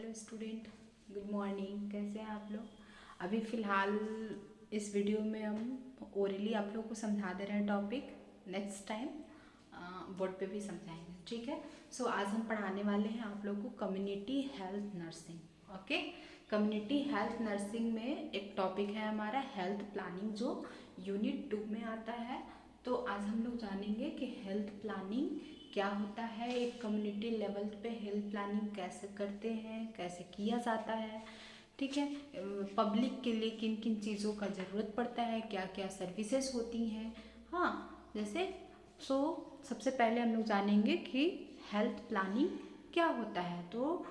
Hello student, good morning. कैसे हैं आप लोग? अभी फ़िलहाल इस वीडियो में हम ओरली आप लोग को समझा दे रहे हैं टॉपिक। नेक्स्ट टाइम बोर्ड पे भी समझाएंगे, ठीक है। सो आज हम पढ़ाने वाले हैं आप लोग को community health nursing. Okay, community health nursing में एक टॉपिक है हमारा हेल्थ प्लानिंग, जो यूनिट 2 में आता है। तो आज हम लोग जानेंगे कि हेल्थ प्लानिंग क्या होता है, एक कम्युनिटी लेवल पे हेल्थ प्लानिंग कैसे करते हैं, कैसे किया जाता है, ठीक है। पब्लिक के लिए किन किन चीज़ों का ज़रूरत पड़ता है, क्या क्या सर्विसेज होती हैं। हाँ, जैसे सबसे पहले हम लोग जानेंगे कि हेल्थ प्लानिंग क्या होता है। तो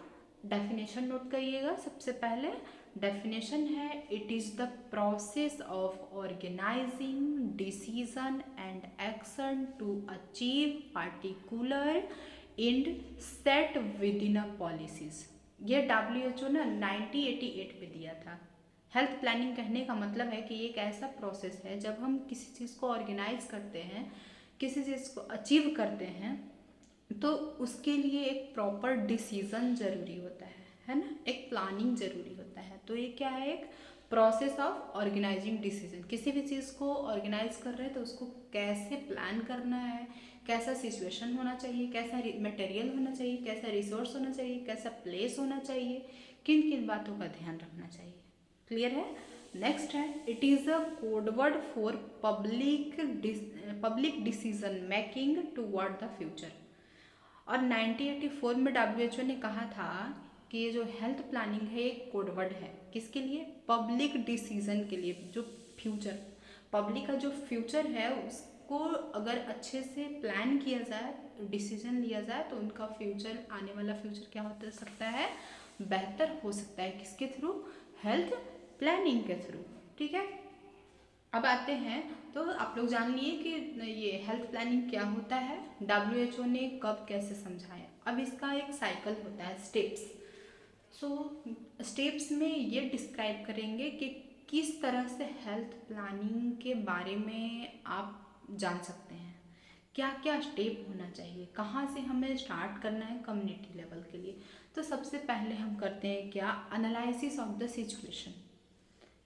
डेफिनेशन नोट करिएगा। सबसे पहले डेफिनेशन है, it is the process of organising decision and action to achieve particular end set within a policies. ये WHO ना 1988 में दिया था। हेल्थ प्लानिंग कहने का मतलब है कि एक ऐसा प्रोसेस है जब हम किसी चीज़ को ऑर्गेनाइज करते हैं, किसी चीज़ को अचीव करते हैं, तो उसके लिए एक प्रॉपर डिसीजन जरूरी होता है ना, एक प्लानिंग जरूरी होता है। तो ये क्या है, एक प्रोसेस ऑफ ऑर्गेनाइजिंग डिसीजन। किसी भी चीज़ को ऑर्गेनाइज कर रहे हैं तो उसको कैसे प्लान करना है, कैसा सिचुएशन होना चाहिए, कैसा मटेरियल होना चाहिए, कैसा रिसोर्स होना चाहिए, कैसा प्लेस होना चाहिए, किन किन बातों का ध्यान रखना चाहिए। क्लियर है? नेक्स्ट है, it is a code word for public decision making toward the future. और 1984 में WHO ने कहा था कि ये जो हेल्थ प्लानिंग है एक कोडवर्ड है, किसके लिए? पब्लिक डिसीजन के लिए। जो फ्यूचर, पब्लिक का जो फ्यूचर है उसको अगर अच्छे से प्लान किया जाए, डिसीजन लिया जाए, तो उनका फ्यूचर, आने वाला फ्यूचर क्या हो सकता है, बेहतर हो सकता है। किसके थ्रू? हेल्थ प्लानिंग के थ्रू, ठीक है। अब आते हैं, तो आप लोग जान लिए कि ये हेल्थ प्लानिंग क्या होता है, WHO ने कब कैसे समझाया। अब इसका एक साइकिल होता है, स्टेप्स। स्टेप्स में ये डिस्क्राइब करेंगे कि किस तरह से हेल्थ प्लानिंग के बारे में आप जान सकते हैं, क्या क्या स्टेप होना चाहिए, कहाँ से हमें स्टार्ट करना है कम्युनिटी लेवल के लिए। तो सबसे पहले हम करते हैं क्या, एनालिसिस ऑफ द सिचुएशन।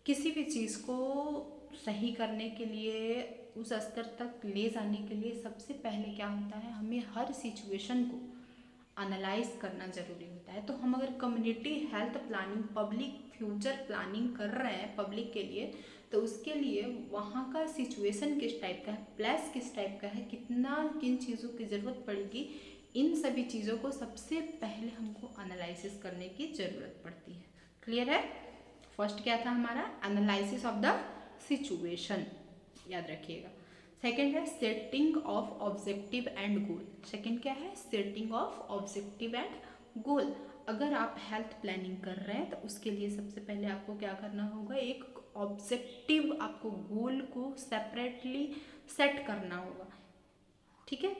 किसी भी चीज़ को सही करने के लिए, उस स्तर तक ले जाने के लिए सबसे पहले क्या होता है, हमें हर सिचुएशन को एनालाइज करना ज़रूरी होता है। तो हम अगर community health planning, public future planning कर रहे हैं पब्लिक के लिए, तो उसके लिए वहाँ का सिचुएशन किस टाइप का है, प्लेस किस टाइप का है, कितना किन चीज़ों की ज़रूरत पड़ेगी, इन सभी चीज़ों को सबसे पहले हमको एनालिसिस करने की ज़रूरत पड़ती है। क्लियर है? फर्स्ट क्या था हमारा, एनालिसिस ऑफ द सिचुएशन, याद रखिएगा। सेकेंड है setting of objective and goal. Second क्या है, सेटिंग ऑफ ऑब्जेक्टिव एंड गोल। अगर आप हेल्थ प्लानिंग कर रहे हैं तो उसके लिए सबसे पहले आपको क्या करना होगा, एक ऑब्जेक्टिव, आपको गोल को सेपरेटली सेट करना होगा, ठीक है।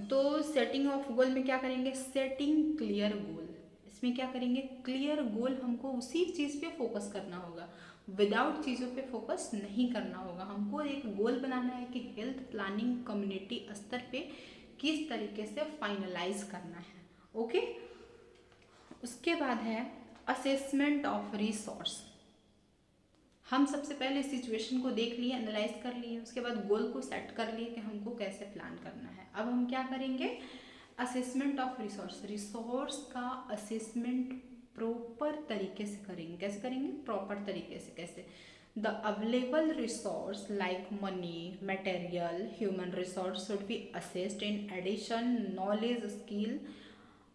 तो सेटिंग ऑफ गोल में क्या करेंगे, सेटिंग क्लियर गोल। इसमें क्या करेंगे, क्लियर गोल, हमको उसी चीज़ पे फोकस करना होगा, विदाउट चीज़ों पे फोकस नहीं करना होगा। हमको एक गोल बनाना है कि हेल्थ प्लानिंग कम्युनिटी स्तर पे किस तरीके से फाइनलाइज करना है। ओके, उसके बाद है असेसमेंट ऑफ रिसोर्स। हम सबसे पहले सिचुएशन को देख लिए, एनालाइज कर लिए, उसके बाद गोल को सेट कर लिए कि हमको कैसे प्लान करना है। अब हम क्या करेंगे, असेसमेंट ऑफ रिसोर्स। रिसोर्स का असेसमेंट प्रॉपर तरीके से करेंगे। कैसे करेंगे? प्रॉपर तरीके से। कैसे? The available resource like money, material, human resource should be assessed. In addition, knowledge, skill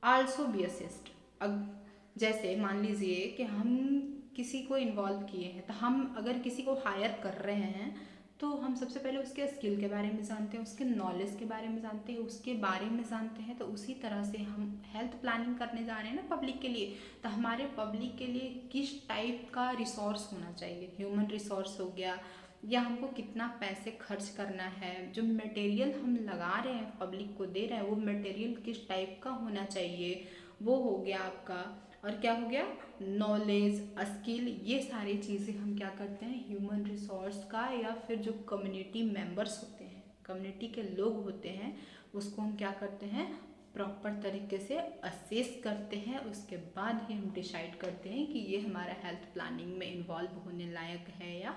also be assessed. अब जैसे मान लीजिए कि हम किसी को इन्वॉल्व किए हैं, तो हम अगर किसी को हायर कर रहे हैं तो हम सबसे पहले उसके स्किल के बारे में जानते हैं, उसके नॉलेज के बारे में जानते हैं, उसके बारे में जानते हैं। तो उसी तरह से हम हेल्थ प्लानिंग करने जा रहे हैं ना पब्लिक के लिए, तो हमारे पब्लिक के लिए किस टाइप का रिसोर्स होना चाहिए, ह्यूमन रिसोर्स हो गया, या हमको कितना पैसे खर्च करना है, जो मटेरियल हम लगा रहे हैं पब्लिक को दे रहे हैं वो मटेरियल किस टाइप का होना चाहिए, वो हो गया आपका। और क्या हो गया, नॉलेज, स्किल, ये सारी चीज़ें हम क्या करते हैं, ह्यूमन रिसोर्स का, या फिर जो कम्युनिटी मेंबर्स होते हैं, कम्युनिटी के लोग होते हैं, उसको हम क्या करते हैं, प्रॉपर तरीके से असेस करते हैं, उसके बाद ही हम डिसाइड करते हैं कि ये हमारा हेल्थ प्लानिंग में इन्वॉल्व होने लायक है या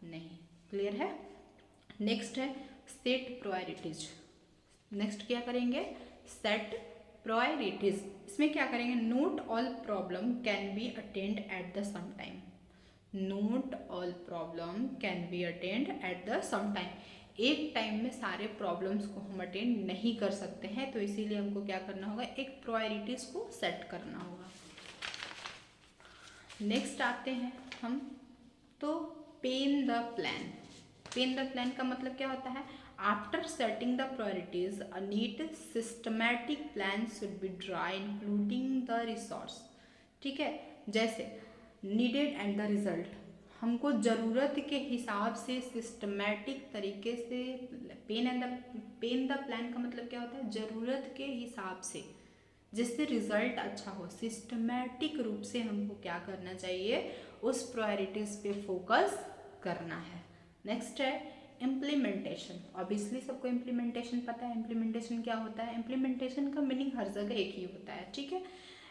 नहीं। क्लियर है? नेक्स्ट है सेट प्रायोरिटीज। नेक्स्ट क्या करेंगे? Set priorities. इसमें क्या करेंगे? Not all problem can be attend at the same time. Not all problem can be attend at the same time. एक टाइम में सारे प्रॉब्लम्स को हम अटेंड नहीं कर सकते हैं, तो इसीलिए हमको क्या करना होगा? एक प्रायोरिटीज को सेट करना होगा। नेक्स्ट आते हैं हम तो pen the plan. Pen the plan का मतलब क्या होता है? After setting the priorities a neat systematic plan should be draw including the resource. ठीक है, जैसे नीडेड एंड द रिजल्ट। हमको ज़रूरत के हिसाब से सिस्टमैटिक तरीके से पेन द प्लान का मतलब क्या होता है? ज़रूरत के हिसाब से जिससे रिजल्ट अच्छा हो, सिस्टमैटिक रूप से हमको क्या करना चाहिए? उस प्रायोरिटीज़ पे फोकस करना है। नेक्स्ट है इम्प्लीमेंटेशन। ऑब्वियसली सबको इम्प्लीमेंटेशन पता है। इम्प्लीमेंटेशन क्या होता है? इम्प्लीमेंटेशन का मीनिंग हर जगह एक ही होता है। ठीक है,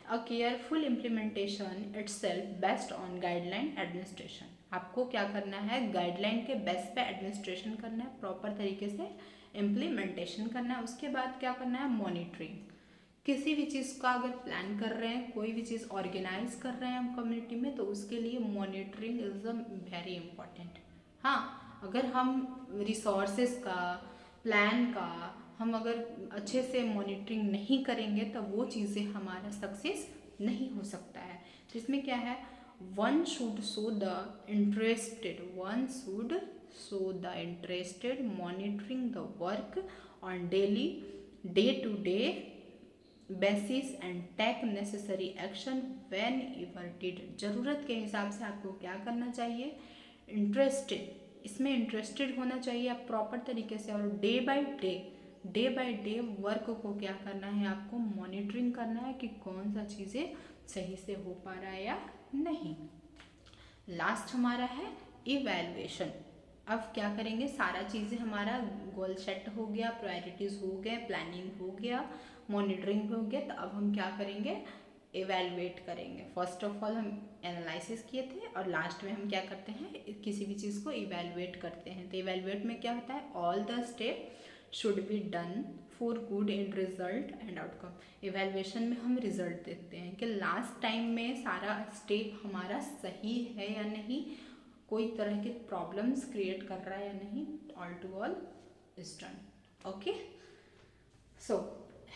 अ careful implementation itself based on guideline administration. आपको क्या करना है? गाइडलाइन के बेस पे एडमिनिस्ट्रेशन करना है, प्रॉपर तरीके से इम्प्लीमेंटेशन करना है। उसके बाद क्या करना है? मॉनिटरिंग। किसी भी चीज़ का अगर प्लान कर रहे हैं, कोई भी चीज़ ऑर्गेनाइज कर रहे हैं हम कम्युनिटी में, तो उसके लिए monitoring is a very important. हाँ, अगर हम रिसोर्सेज का, प्लान का हम अगर अच्छे से मॉनिटरिंग नहीं करेंगे तब वो चीज़ें हमारा सक्सेस नहीं हो सकता है। तो इसमें क्या है? One should show the interested monitoring the work on daily day to day basis and take necessary action whenever needed. ज़रूरत के हिसाब से आपको क्या करना चाहिए? इंटरेस्टेड, इसमें इंटरेस्टेड होना चाहिए आप प्रॉपर तरीके से, और डे बाय डे वर्क को क्या करना है? आपको मॉनिटरिंग करना है कि कौन सा चीज़ें सही से हो पा रहा है या नहीं। लास्ट हमारा है इवैल्यूएशन। अब क्या करेंगे? सारा चीज़ें हमारा गोल सेट हो गया, प्रायोरिटीज़ हो गए, प्लानिंग हो गया, मॉनिटरिंग हो गया, तो अब हम क्या करेंगे? इवैल्यूएट करेंगे। फर्स्ट ऑफ ऑल हम एनालिसिस किए थे और लास्ट में हम क्या करते हैं? किसी भी चीज़ को इवैल्यूएट करते हैं। तो इवैल्यूएट में क्या होता है? All the step should be done for good in result and outcome. Evaluation में हम रिजल्ट देखते हैं कि लास्ट टाइम में सारा स्टेप हमारा सही है या नहीं, कोई तरह के प्रॉब्लम्स क्रिएट कर रहा है या नहीं, all to all is done. Okay, so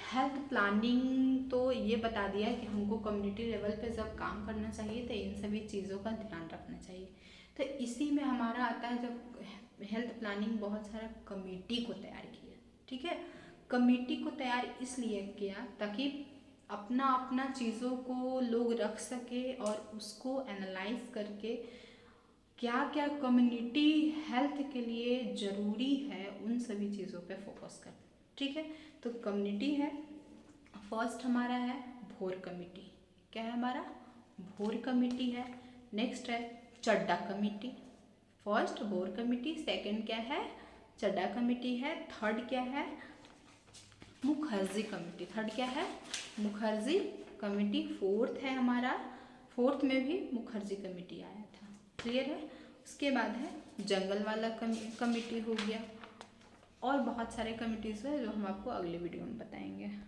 health planning तो ये बता दिया कि हमको कम्युनिटी लेवल पे जब काम करना चाहिए तो इन सभी चीज़ों का ध्यान रखना चाहिए। तो इसी में हमारा आता है जब हेल्थ प्लानिंग बहुत सारा कमेटी को तैयार किया। ठीक है, कमेटी को तैयार इसलिए किया ताकि अपना अपना चीज़ों को लोग रख सके और उसको एनालाइज करके क्या क्या कम्युनिटी हेल्थ के लिए ज़रूरी है उन सभी चीज़ों पे फोकस कर। ठीक है, तो कम्युनिटी है, फर्स्ट हमारा है भोर कमेटी। क्या है हमारा? भोर कमेटी है। नेक्स्ट है चड्डा कमेटी। फर्स्ट भोर कमेटी, सेकंड क्या है? चड्डा कमेटी है, थर्ड क्या है? मुखर्जी कमेटी। थर्ड क्या है? मुखर्जी कमेटी। फोर्थ है हमारा, फोर्थ में भी मुखर्जी कमेटी आया था। क्लियर है? उसके बाद है जंगल वाला कमेटी हो गया, और बहुत सारे कमिटीज़ है जो हम आपको अगले वीडियो में बताएंगे।